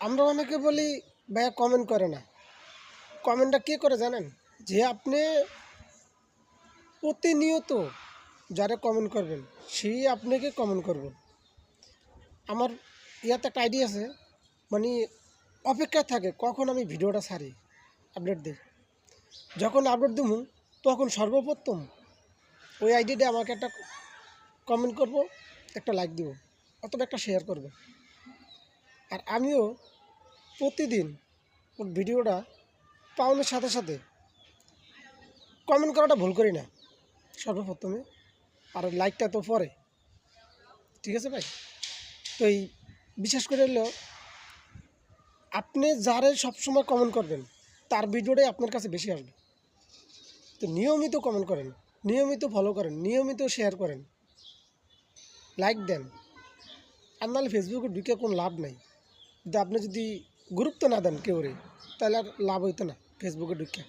আমরা অনেকে বলি ভাইয়া কমেন্ট করে না। কমেন্টটা কে করে জানেন? যে আপনি প্রতিনিয়ত যারা কমেন্ট করবেন সেই আপনাকে কমেন্ট করবে। আমার ইয়াতে একটা আইডি আছে, মানে অপেক্ষায় থাকে কখন আমি ভিডিওটা ছাড়ি, আপডেট দিই। যখন আপডেট দেবো তখন সর্বপ্রথম ওই আইডিটা আমাকে একটা কমেন্ট করব, একটা লাইক দিব অথবা একটা শেয়ার করবে। আর আমিও প্রতিদিন ওর ভিডিওটা পাওয়ানোর সাথে সাথে কমেন্ট করাটা ভুল করি না সর্বপ্রথমে, আর লাইকটা তো পরে। ঠিক আছে ভাই? তো এই বিশেষ করে হলো আপনি যারে সবসময় কমেন্ট করবেন তার ভিডিওটাই আপনার কাছে বেশি আসবে। তো নিয়মিত কমেন্ট করেন, নিয়মিত ফলো করেন, নিয়মিত শেয়ার করেন, লাইক দেন। আর নাহলে ফেসবুকে ঢুকে কোনো লাভ নাই। যদি আপনি যদি গুরুত্ব না দেন কেউরে, তাহলে আর লাভ হইতো না ফেসবুকে ঢুকে।